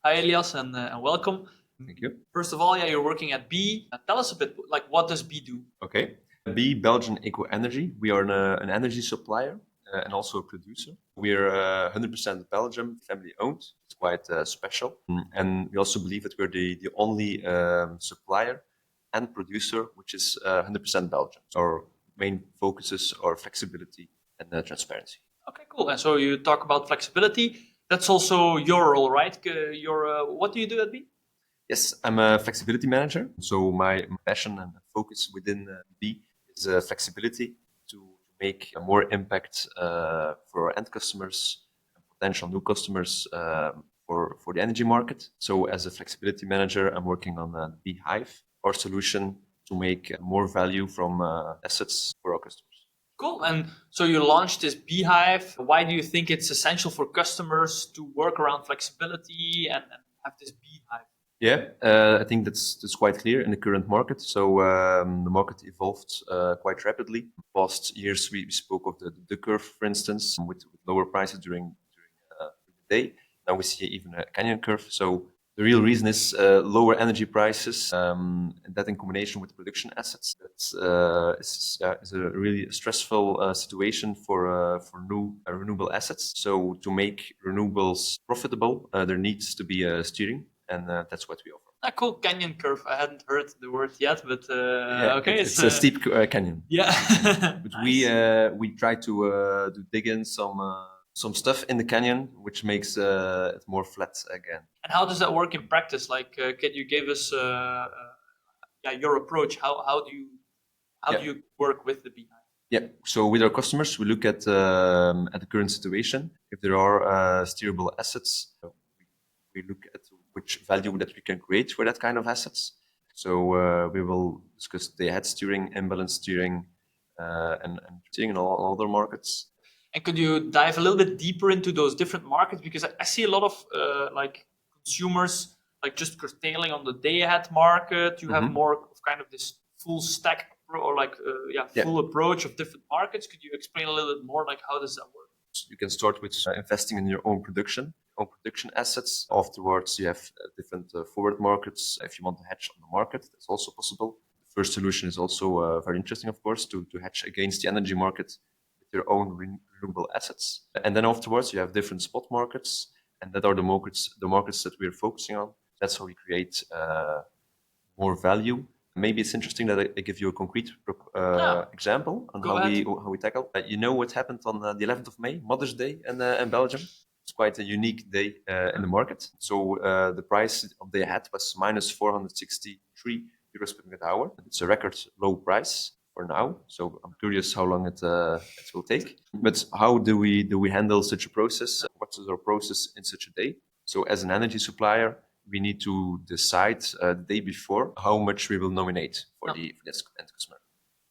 Hi, Elias, and welcome. Thank you. First of all, you're working at BEE. Tell us a bit, what does BEE do? Okay. BEE Belgian Eco Energy. We are an energy supplier and also a producer. We're 100% Belgium, family owned. It's quite special. And we also believe that we're the only supplier and producer which is 100% Belgian. So our main focuses are flexibility and transparency. Okay, cool. And so you talk about flexibility. That's also your role, right? What do you do at BEE? Yes, I'm a flexibility manager. So my passion and focus within BEE is flexibility to make more impact for our end customers, potential new customers for the energy market. So as a flexibility manager, I'm working on the BEE Hive, our solution to make more value from assets for our customers. Cool. And so you launched this BEE Hive. Why do you think it's essential for customers to work around flexibility and have this BEE Hive? Yeah, I think that's quite clear in the current market. So the market evolved quite rapidly. Past years, we spoke of the curve, for instance, with lower prices during the day. Now we see even a canyon curve. So the real reason is lower energy prices, and that in combination with production assets. That is a really stressful situation for new renewable assets. So to make renewables profitable, there needs to be a steering, and that's what we offer. Cool. Canyon curve. I hadn't heard the word yet, but okay. It's a steep canyon. Yeah. But Nice. we try to dig in some stuff in the canyon, which makes it more flat again. And how does that work in practice? Can you give us your approach? How do you work with the BEE Hive? Yeah. So with our customers, we look at the current situation. If there are steerable assets, we look at which value that we can create for that kind of assets. So we will discuss day-ahead steering, imbalance steering, and steering in all other markets. And could you dive a little bit deeper into those different markets? Because I see a lot of consumers just curtailing on the day-ahead market. You have more of kind of this full stack or full approach of different markets. Could you explain a little bit more how does that work? You can start with investing in your own production assets. Afterwards, you have different forward markets. If you want to hedge on the market, that's also possible. The first solution is also very interesting, of course, to hedge against the energy market with your own renewable assets. And then afterwards, you have different spot markets, and that are the markets that we're focusing on. That's how we create more value. Maybe it's interesting that I give you a concrete example on how we tackle. You know what happened on the 11th of May, Mother's Day in Belgium? It's quite a unique day in the market. So the price of day ahead was minus 463 euros per megawatt hour. It's a record low price for now. So I'm curious how long it will take. But how do we handle such a process? What is our process in such a day? So as an energy supplier, we need to decide the day before how much we will nominate for this end customer.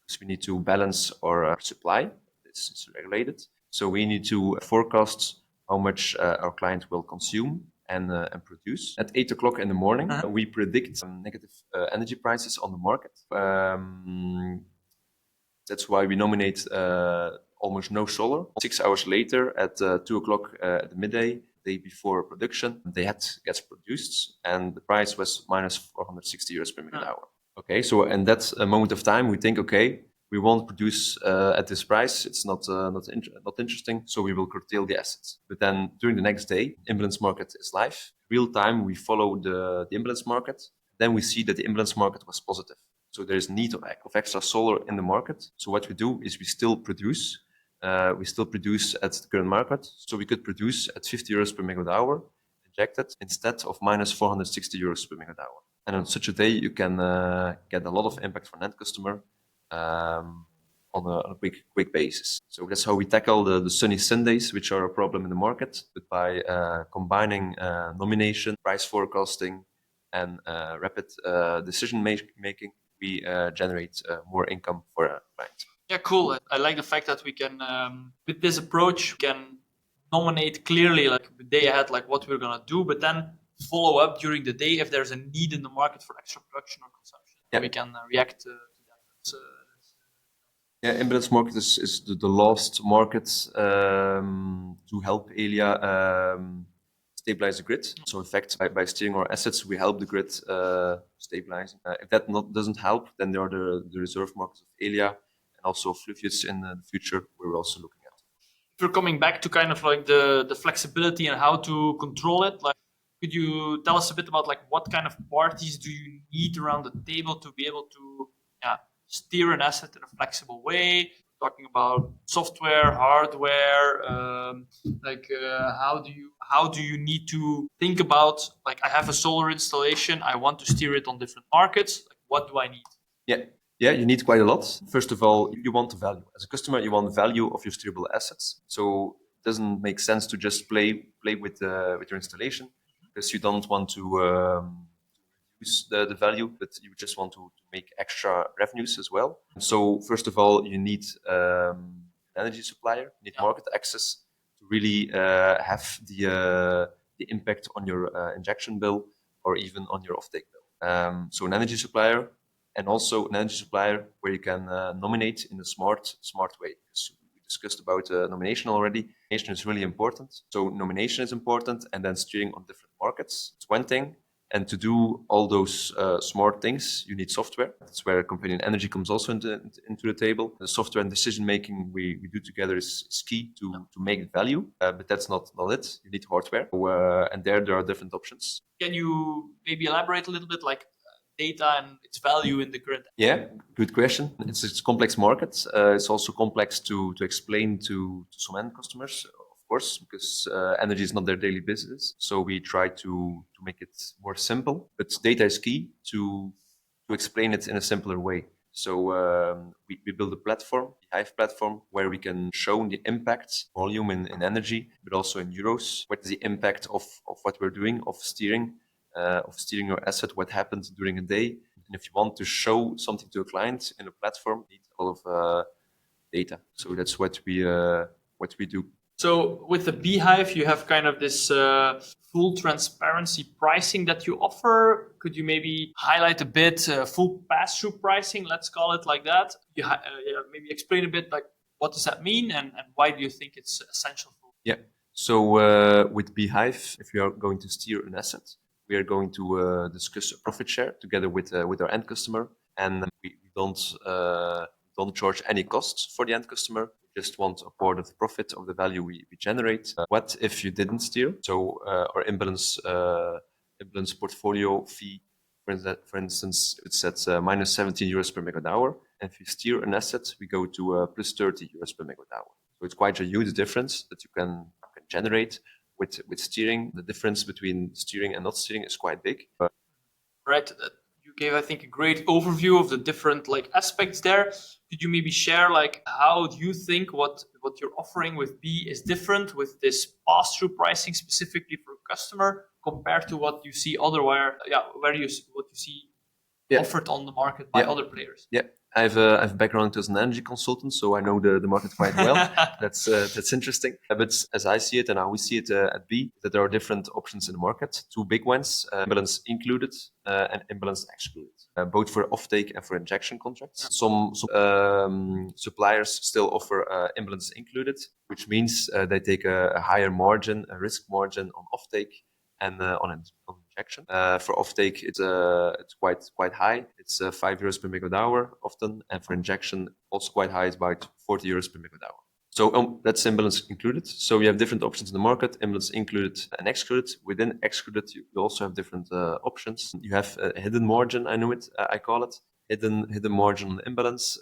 Because we need to balance our supply. This is regulated. So we need to forecast how much our client will consume and produce. At 8 o'clock in the morning, we predict some negative energy prices on the market. That's why we nominate almost no solar. 6 hours later, at 2 o'clock at the midday, day before production, they gets produced, and the price was minus 460 euros per megawatt hour. Okay, so in that moment of time, we think, okay, we won't produce at this price. It's not interesting, so we will curtail the assets. But then during the next day, imbalance market is live. Real time, we follow the imbalance market. Then we see that the imbalance market was positive. So there is need of extra solar in the market. So what we do is we still produce. We still produce at the current market. So we could produce at 50 euros per megawatt hour injected instead of minus 460 euros per megawatt hour. And on such a day, you can get a lot of impact for an end customer on a quick basis. So that's how we tackle the sunny Sundays, which are a problem in the market. But by combining nomination, price forecasting, and rapid decision making, we generate more income for our clients. Yeah, cool. I like the fact that we can, with this approach, we can nominate clearly the day ahead, what we're going to do, but then follow up during the day if there's a need in the market for extra production or consumption. Yeah. We can react to that. Imbalance market is the last market to help Elia stabilize the grid. So in fact, by steering our assets, we help the grid stabilizing. If that doesn't help, then there are the reserve markets of Elia and also Fluvius in the future we're also looking at. If you're coming back to kind of like the flexibility and how to control it, like could you tell us a bit about like what kind of parties do you need around the table to be able to steer an asset in a flexible way? Talking about software, hardware, how do you need to think about, like, I have a solar installation, I want to steer it on different markets. Like, what do I need? Yeah, you need quite a lot. First of all, you want the value. As a customer, you want the value of your steerable assets. So it doesn't make sense to just play with your installation, because you don't want to reduce the value, but you just want to make extra revenues as well. So first of all, you need an energy supplier, you need market access to really have the impact on your injection bill or even on your offtake bill. So an energy supplier, and also an energy supplier where you can nominate in a smart way. So we discussed about nomination already. Nomination is really important. So nomination is important, and then steering on different markets. It's one thing. And to do all those smart things, you need software. That's where Companion.energy comes also into the table. The software and decision making we do together is key to make value, but that's not it. You need hardware, and there are different options. Can you maybe elaborate a little bit, like data and its value in the current? Yeah, good question. It's a complex market. It's also complex to explain to some end customers, of course, because energy is not their daily business. So we try to make it more simple. But data is key to explain it in a simpler way. So we build a platform, the Hive platform, where we can show the impact, volume in energy, but also in euros. What is the impact of what we're doing, of steering your asset, what happens during a day. And if you want to show something to a client in a platform, you need a lot of data. So that's what we do. So with the BEE Hive, you have kind of this full transparency pricing that you offer. Could you maybe highlight a bit full pass-through pricing? Let's call it like that. Maybe explain a bit, like, what does that mean, and why do you think it's essential? Yeah. So with BEE Hive, if you are going to steer an asset, we are going to discuss a profit share together with our end customer, and we don't charge any costs for the end customer. We just want a part of the profit of the value we generate. What if you didn't steer? So our imbalance portfolio fee, for instance, it's at minus 17 euros per megawatt hour. And if you steer an asset, we go to plus 30 euros per megawatt hour. So it's quite a huge difference that you can generate with steering. The difference between steering and not steering is quite big. Right. You gave, I think, a great overview of the different aspects there. Could you maybe share how do you think what you're offering with BEE is different with this pass-through pricing specifically for a customer compared to what you see otherwhere? What you see offered on the market by other players. Yeah. I have a background as an energy consultant, so I know the market quite well. That's interesting. But as I see it and how we see it at BEE, that there are different options in the market. Two big ones, imbalance included and imbalance excluded, both for offtake and for injection contracts. Some suppliers still offer imbalance included, which means they take a higher margin, a risk margin on offtake and on injection. For offtake, it's quite high. It's 5 euros per megawatt hour often, and for injection, also quite high. It's about 40 euros per megawatt hour. So that's imbalance included. So we have different options in the market: imbalance included and excluded. Within excluded, you also have different options. You have a hidden margin. I call it hidden margin on imbalance.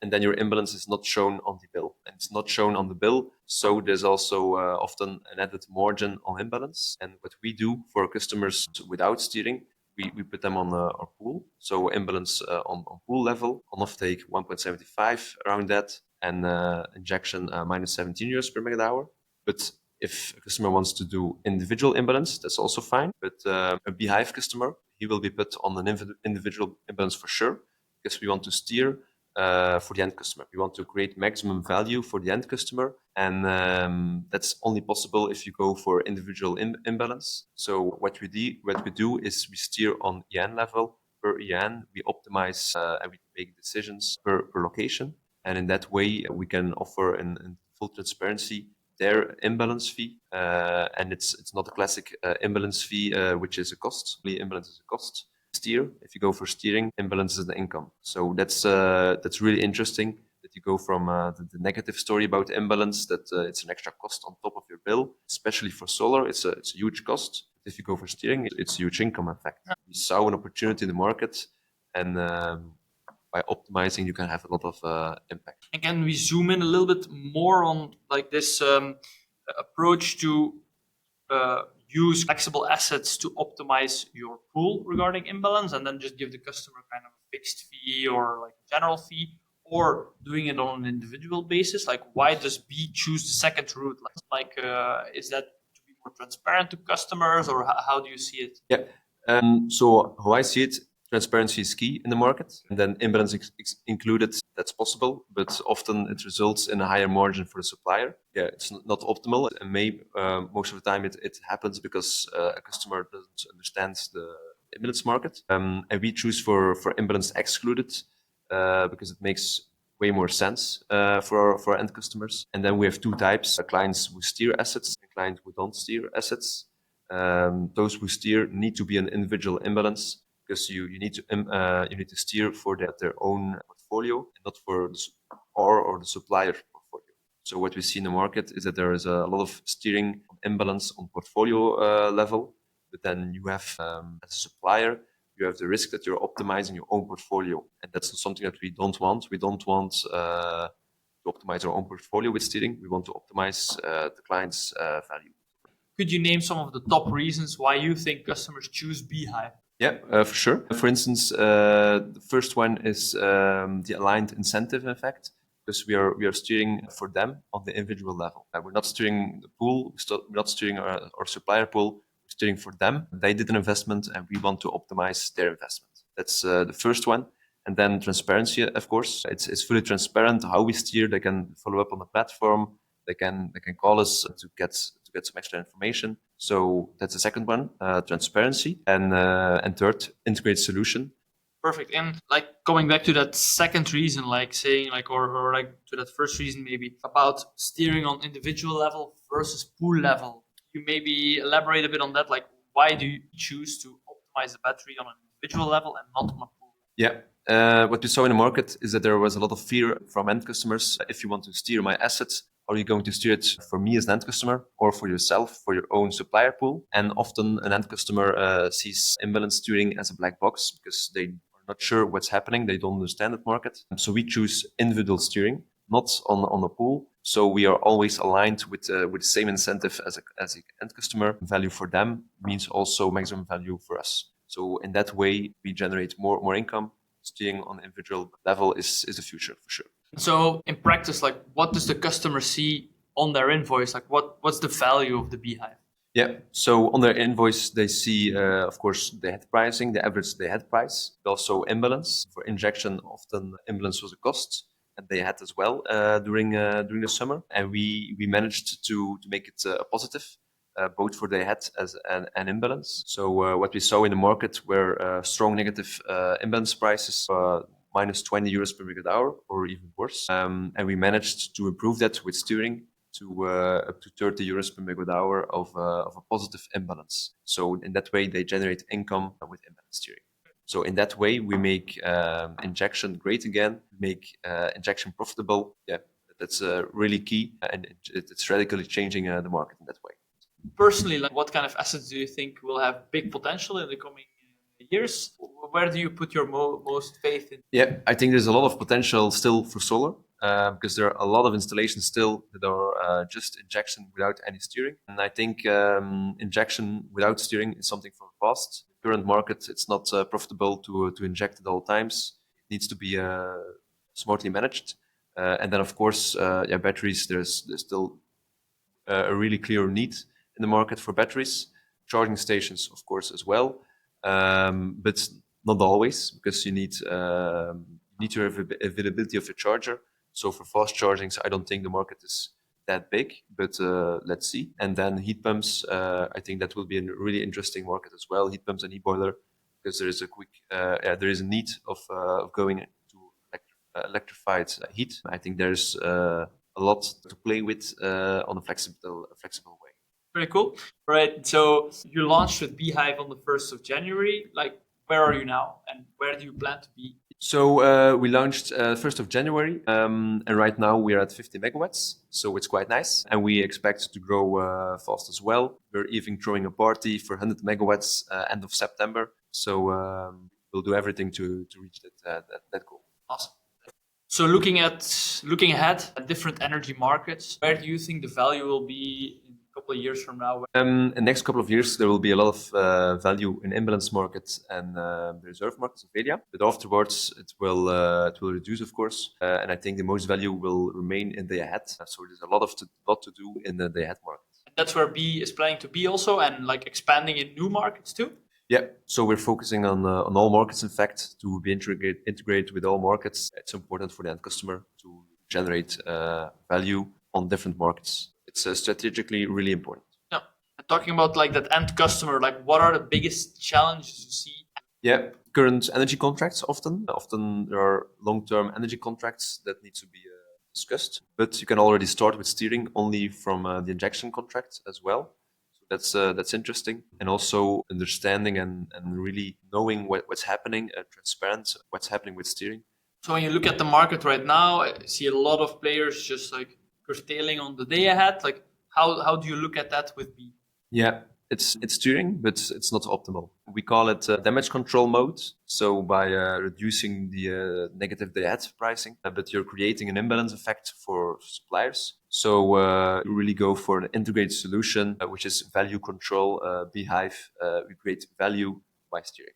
And then your imbalance is not shown on the bill. And it's not shown on the bill, so there's also often an added margin on imbalance. And what we do for customers without steering, we put them on our pool. So imbalance on pool level, on offtake 1.75 around that, and injection minus 17 euros per megawatt hour. But if a customer wants to do individual imbalance, that's also fine. But a BEE Hive customer, he will be put on an individual imbalance for sure, because we want to steer for the end customer. We want to create maximum value for the end customer, and that's only possible if you go for individual imbalance. So what we do is we steer on EN level per EN. We optimize and we make decisions per location, and in that way we can offer in full transparency their imbalance fee, and it's not a classic imbalance fee, which is a cost. Imbalance is a cost. Steer, if you go for steering, imbalance is the income. So that's really interesting. That you go from the negative story about imbalance, that it's an extra cost on top of your bill, especially for solar. It's a huge cost. If you go for steering, it's a huge income effect. We saw an opportunity in the market, and by optimizing, you can have a lot of impact. And can we zoom in a little bit more on like this approach to use flexible assets to optimize your pool regarding imbalance, and then just give the customer kind of a fixed fee or like a general fee, or doing it on an individual basis? Like, why does B choose the second route? Is that to be more transparent to customers, or how do you see it? Yeah. So how I see it, transparency is key in the market, and then imbalance included. That's possible, but often it results in a higher margin for the supplier. Yeah, it's not optimal, and maybe most of the time it happens because a customer doesn't understand the imbalance market, and we choose for imbalance excluded because it makes way more sense for end customers. And then we have two types: clients who steer assets and clients who don't steer assets. Those who steer need to be an individual imbalance, because you need to steer for their own portfolio, and not for or the supplier portfolio. So what we see in the market is that there is a lot of steering imbalance on portfolio level, but then you have as a supplier, you have the risk that you're optimizing your own portfolio, and that's something that we don't want. We don't want to optimize our own portfolio with steering. We want to optimize the client's value. Could you name some of the top reasons why you think customers choose BE Hive? Yeah, for sure. For instance, the first one is the aligned incentive effect, because we are steering for them on the individual level. We're not steering the pool, we're not steering our supplier pool, we're steering for them. They did an investment and we want to optimize their investment. That's the first one. And then transparency, of course. It's fully transparent how we steer. They can follow up on the platform. They can call us to get some extra information. So that's the second one, transparency, and third, integrated solution. Perfect. And like going back to that second reason, like saying like or like to that first reason maybe about steering on individual level versus pool level. You maybe elaborate a bit on that. Like, why do you choose to optimize the battery on an individual level and not on a pool? Yeah. What we saw in the market is that there was a lot of fear from end customers. If you want to steer my assets, are you going to steer it for me as an end customer, or for yourself, for your own supplier pool? And often an end customer sees imbalance steering as a black box, because they are not sure what's happening. They don't understand the market. So we choose individual steering, not on a pool. So we are always aligned with the same incentive as an end customer. Value for them means also maximum value for us. So in that way, we generate more income. Steering on individual level is the future for sure. So in practice, like, what does the customer see on their invoice? Like, what's the value of the BE Hive? Yeah, so on their invoice, they see, of course, the head pricing, the average day head price, but also imbalance. For injection, often imbalance was a cost, and they had as well during the summer. And we managed to make it a positive, both for the head as an imbalance. So what we saw in the market were strong negative imbalance prices, minus 20 euros per megawatt hour, or even worse. And we managed to improve that with steering to up to 30 euros per megawatt hour of a positive imbalance. So in that way, they generate income with imbalance steering. So in that way, we make injection great again, make injection profitable. Yeah, that's really key, and it's radically changing the market in that way. Personally, like, what kind of assets do you think will have big potential in the coming years? Where do you put your most faith in? Yeah, I think there's a lot of potential still for solar, because there are a lot of installations still that are just injection without any steering. And I think injection without steering is something from the past. The current market, it's not profitable to inject at all times. It needs to be smartly managed. And then, of course, batteries, there's still a really clear need in the market for batteries. Charging stations, of course, as well, but not always, because you need to have availability of a charger. So for fast chargings, I don't think the market is that big, but let's see. And then heat pumps, I think that will be a really interesting market as well. Heat pumps and heat boiler, because there is a need of going to electrified heat. I think there's a lot to play with on a flexible way. Very cool. Right. So you launched with BEE Hive on the 1st of January. Like, where are you now, and where do you plan to be? So we launched 1st of January, and right now we are at 50 megawatts, so it's quite nice, and we expect to grow fast as well. We're even throwing a party for 100 megawatts end of September, so we'll do everything to reach that goal. Awesome. So looking ahead at different energy markets, where do you think the value will be in a couple of years from now? In the next couple of years, there will be a lot of value in imbalance markets and the reserve markets of area. But afterwards, it will reduce, of course. And I think the most value will remain in the ahead. So there's a lot to do in the day ahead market. And that's where BEE is planning to be also, and like expanding in new markets too. Yeah, so we're focusing on all markets. In fact, to be integrated with all markets, it's important for the end customer to generate value on different markets. It's strategically really important. Yeah. And talking about like that end customer, like what are the biggest challenges you see? Yeah, current energy contracts often there are long-term energy contracts that need to be discussed. But you can already start with steering only from the injection contract as well. That's interesting, and also understanding and really knowing what's happening, transparent what's happening with steering. So when you look at the market right now, I see a lot of players just like curtailing on the day ahead. Like how do you look at that with BEE? Yeah, it's steering, but it's not optimal. We call it damage control mode. So by reducing the negative day ahead pricing, but you're creating an imbalance effect for suppliers. So you really go for an integrated solution, which is value control. BEE Hive, we create value by steering.